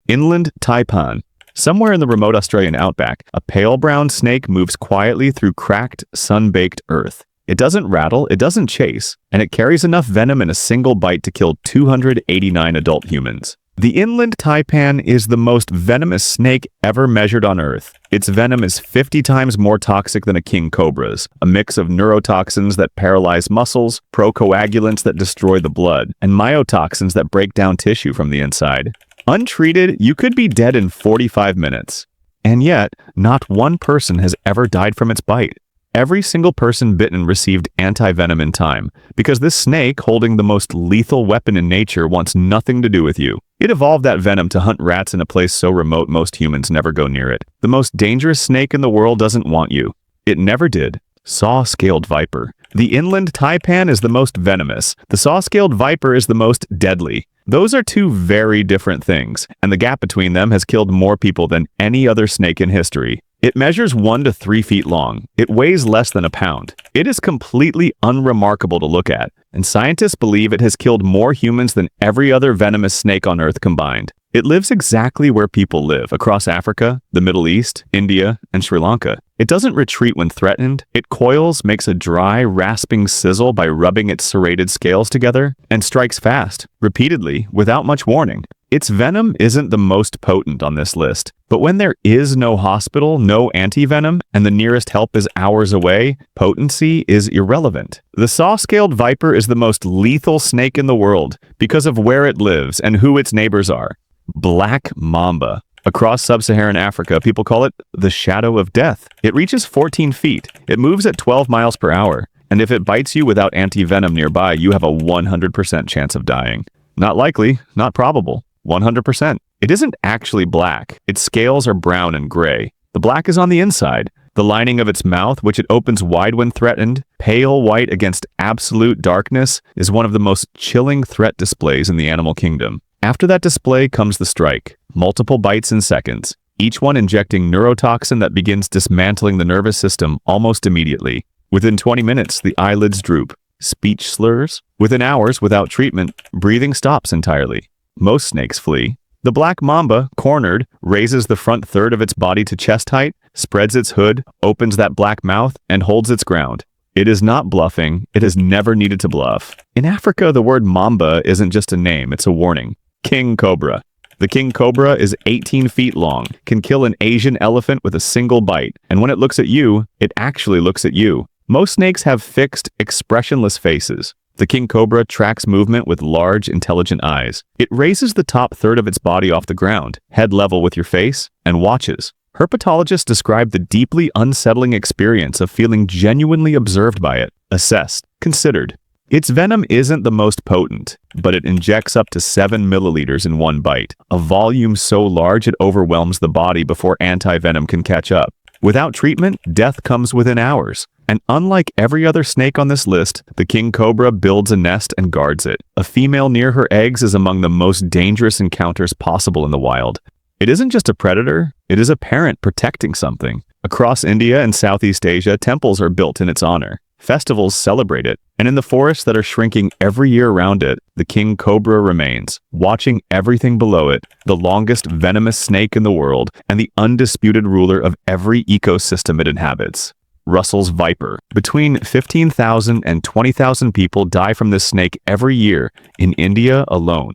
Inland Taipan. Somewhere in the remote Australian outback, a pale brown snake moves quietly through cracked, sun-baked earth. It doesn't rattle, it doesn't chase, and it carries enough venom in a single bite to kill 289 adult humans. The Inland Taipan is the most venomous snake ever measured on Earth. Its venom is 50 times more toxic than a King Cobra's, a mix of neurotoxins that paralyze muscles, procoagulants that destroy the blood, and myotoxins that break down tissue from the inside. Untreated, you could be dead in 45 minutes. And yet, not one person has ever died from its bite. Every single person bitten received anti-venom in time, because this snake, holding the most lethal weapon in nature, wants nothing to do with you. It evolved that venom to hunt rats in a place so remote most humans never go near it. The most dangerous snake in the world doesn't want you. It never did. Saw-scaled viper. The Inland Taipan is the most venomous. The saw-scaled viper is the most deadly. Those are two very different things, and the gap between them has killed more people than any other snake in history. It measures 1 to 3 feet long. It weighs less than a pound. It is completely unremarkable to look at, and scientists believe it has killed more humans than every other venomous snake on Earth combined. It lives exactly where people live, across Africa, the Middle East, India, and Sri Lanka. It doesn't retreat when threatened. It coils, makes a dry, rasping sizzle by rubbing its serrated scales together, and strikes fast, repeatedly, without much warning. Its venom isn't the most potent on this list, but when there is no hospital, no anti-venom, and the nearest help is hours away, potency is irrelevant. The saw-scaled viper is the most lethal snake in the world because of where it lives and who its neighbors are. Black Mamba. Across sub-Saharan Africa, people call it the shadow of death. It reaches 14 feet. It moves at 12 miles per hour. And if it bites you without anti-venom nearby, you have a 100% chance of dying. Not likely, not probable. 100%. It isn't actually black. Its scales are brown and gray. The black is on the inside. The lining of its mouth, which it opens wide when threatened, pale white against absolute darkness, is one of the most chilling threat displays in the animal kingdom. After that display comes the strike. Multiple bites in seconds, each one injecting neurotoxin that begins dismantling the nervous system almost immediately. Within 20 minutes, the eyelids droop. Speech slurs. Within hours, without treatment, breathing stops entirely. Most snakes flee. The black mamba, cornered, raises the front third of its body to chest height, spreads its hood, opens that black mouth, and holds its ground. It is not bluffing. It has never needed to bluff. In Africa, the word mamba isn't just a name, it's a warning. King Cobra. The King Cobra is 18 feet long, can kill an Asian elephant with a single bite, and when it looks at you, it actually looks at you. Most snakes have fixed, expressionless faces. The King Cobra tracks movement with large, intelligent eyes. It raises the top third of its body off the ground, head level with your face, and watches. Herpetologists describe the deeply unsettling experience of feeling genuinely observed by it, assessed, considered. Its venom isn't the most potent, but it injects up to 7 milliliters in one bite, a volume so large it overwhelms the body before anti-venom can catch up. Without treatment, death comes within hours. And unlike every other snake on this list, the King Cobra builds a nest and guards it. A female near her eggs is among the most dangerous encounters possible in the wild. It isn't just a predator, it is a parent protecting something. Across India and Southeast Asia, temples are built in its honor. Festivals celebrate it, and in the forests that are shrinking every year around it, the King Cobra remains, watching everything below it, the longest venomous snake in the world, and the undisputed ruler of every ecosystem it inhabits. Russell's viper. Between 15,000 and 20,000 people die from this snake every year in India alone.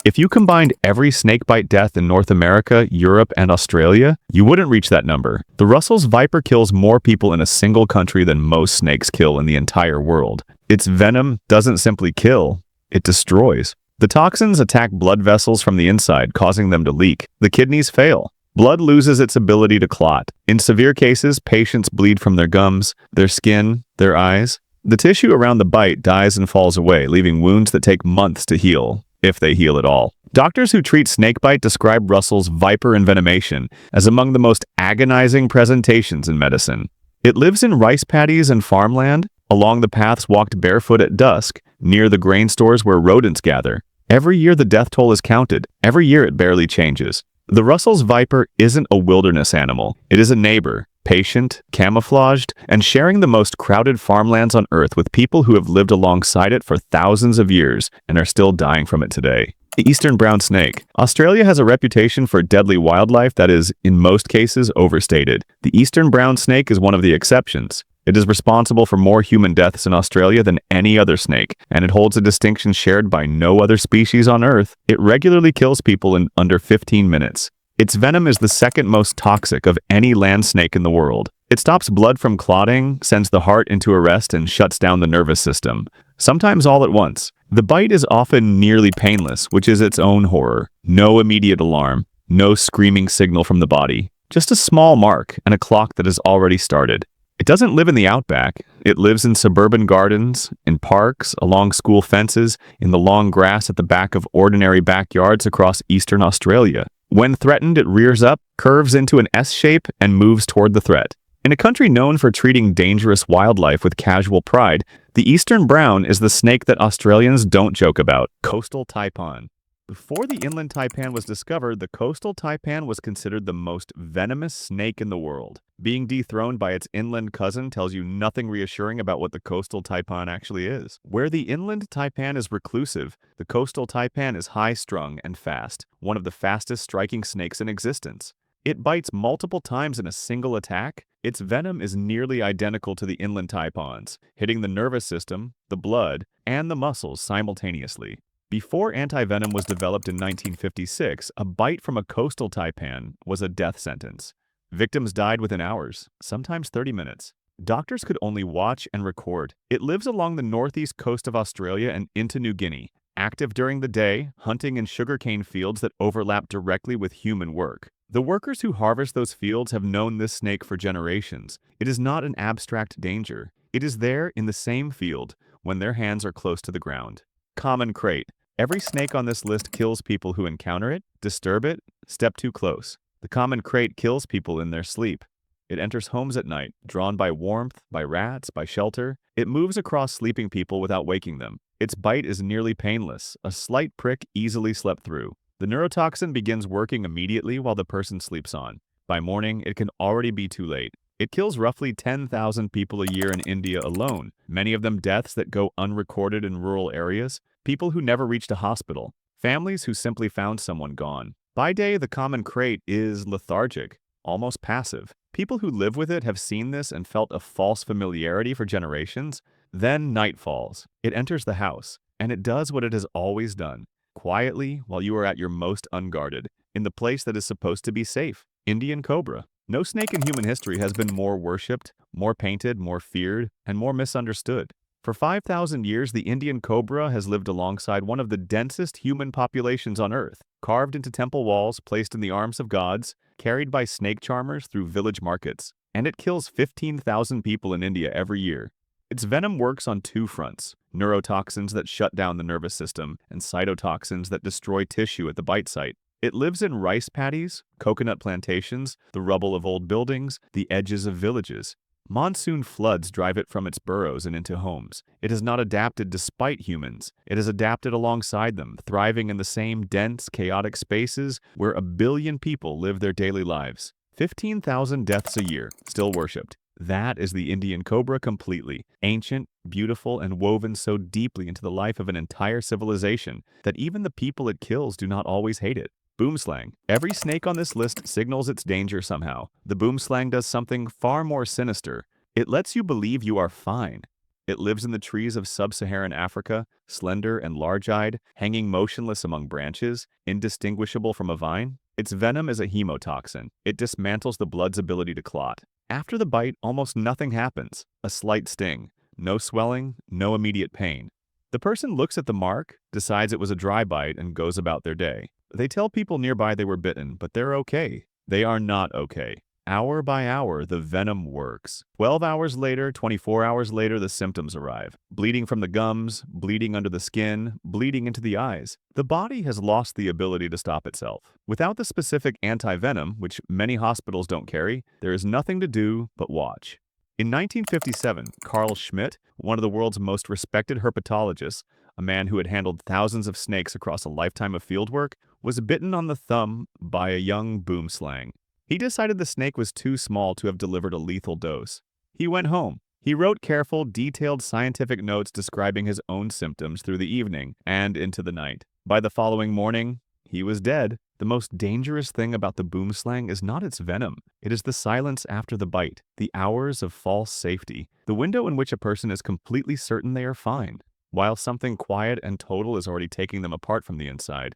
If you combined every snakebite death in North America, Europe, and Australia, you wouldn't reach that number. The Russell's viper kills more people in a single country than most snakes kill in the entire world. Its venom doesn't simply kill, it destroys. The toxins attack blood vessels from the inside, causing them to leak. The kidneys fail. Blood loses its ability to clot. In severe cases, patients bleed from their gums, their skin, their eyes. The tissue around the bite dies and falls away, leaving wounds that take months to heal, if they heal at all. Doctors who treat snakebite describe Russell's viper envenomation as among the most agonizing presentations in medicine. It lives in rice paddies and farmland, along the paths walked barefoot at dusk, near the grain stores where rodents gather. Every year the death toll is counted. Every year it barely changes. The Russell's viper isn't a wilderness animal. It is a neighbor, patient, camouflaged, and sharing the most crowded farmlands on Earth with people who have lived alongside it for thousands of years and are still dying from it today. The eastern brown snake. Australia has a reputation for deadly wildlife that is, in most cases, overstated. The eastern brown snake is one of the exceptions. It is responsible for more human deaths in Australia than any other snake, and it holds a distinction shared by no other species on Earth. It regularly kills people in under 15 minutes. Its venom is the second most toxic of any land snake in the world. It stops blood from clotting, sends the heart into arrest, and shuts down the nervous system, sometimes all at once. The bite is often nearly painless, which is its own horror. No immediate alarm, no screaming signal from the body, just a small mark and a clock that has already started. It doesn't live in the outback. It lives in suburban gardens, in parks, along school fences, in the long grass at the back of ordinary backyards across eastern Australia. When threatened, it rears up, curves into an S shape, and moves toward the threat. In a country known for treating dangerous wildlife with casual pride, the eastern brown is the snake that Australians don't joke about, Coastal Taipan. Before the Inland Taipan was discovered, the Coastal Taipan was considered the most venomous snake in the world. Being dethroned by its inland cousin tells you nothing reassuring about what the Coastal Taipan actually is. Where the Inland Taipan is reclusive, the Coastal Taipan is high-strung and fast, one of the fastest striking snakes in existence. It bites multiple times in a single attack. Its venom is nearly identical to the Inland Taipan's, hitting the nervous system, the blood, and the muscles simultaneously. Before antivenom was developed in 1956, a bite from a coastal taipan was a death sentence. Victims died within hours, sometimes 30 minutes. Doctors could only watch and record. It lives along the northeast coast of Australia and into New Guinea, active during the day, hunting in sugarcane fields that overlap directly with human work. The workers who harvest those fields have known this snake for generations. It is not an abstract danger. It is there in the same field when their hands are close to the ground. Common Krait. Every snake on this list kills people who encounter it, disturb it, step too close. The common krait kills people in their sleep. It enters homes at night, drawn by warmth, by rats, by shelter. It moves across sleeping people without waking them. Its bite is nearly painless, a slight prick easily slept through. The neurotoxin begins working immediately while the person sleeps on. By morning, it can already be too late. It kills roughly 10,000 people a year in India alone, many of them deaths that go unrecorded in rural areas, people who never reached a hospital, families who simply found someone gone. By day, the common krait is lethargic, almost passive. People who live with it have seen this and felt a false familiarity for generations. Then night falls. It enters the house, and it does what it has always done, quietly while you are at your most unguarded, in the place that is supposed to be safe. Indian Cobra. No snake in human history has been more worshipped, more painted, more feared, and more misunderstood. For 5,000 years, the Indian Cobra has lived alongside one of the densest human populations on Earth, carved into temple walls, placed in the arms of gods, carried by snake charmers through village markets, and it kills 15,000 people in India every year. Its venom works on two fronts: neurotoxins that shut down the nervous system, and cytotoxins that destroy tissue at the bite site. It lives in rice paddies, coconut plantations, the rubble of old buildings, the edges of villages. Monsoon floods drive it from its burrows and into homes. It has not adapted despite humans. It has adapted alongside them, thriving in the same dense, chaotic spaces where 1 billion people live their daily lives. 15,000 deaths a year, still worshipped. That is the Indian Cobra completely. Ancient, beautiful, and woven so deeply into the life of an entire civilization that even the people it kills do not always hate it. Boomslang. Every snake on this list signals its danger somehow. The boomslang does something far more sinister. It lets you believe you are fine. It lives in the trees of sub-Saharan Africa, slender and large-eyed, hanging motionless among branches, indistinguishable from a vine. Its venom is a hemotoxin. It dismantles the blood's ability to clot. After the bite, almost nothing happens. A slight sting. No swelling, no immediate pain. The person looks at the mark, decides it was a dry bite, and goes about their day. They tell people nearby they were bitten, but they're okay. They are not okay. Hour by hour, the venom works. 12 hours later, 24 hours later, the symptoms arrive. Bleeding from the gums, bleeding under the skin, bleeding into the eyes. The body has lost the ability to stop itself. Without the specific anti-venom, which many hospitals don't carry, there is nothing to do but watch. In 1957, Carl Schmidt, one of the world's most respected herpetologists, a man who had handled thousands of snakes across a lifetime of fieldwork, was bitten on the thumb by a young Boomslang. He decided the snake was too small to have delivered a lethal dose. He went home. He wrote careful, detailed scientific notes describing his own symptoms through the evening and into the night. By the following morning, he was dead. The most dangerous thing about the Boomslang is not its venom. It is the silence after the bite, the hours of false safety, the window in which a person is completely certain they are fine, while something quiet and total is already taking them apart from the inside.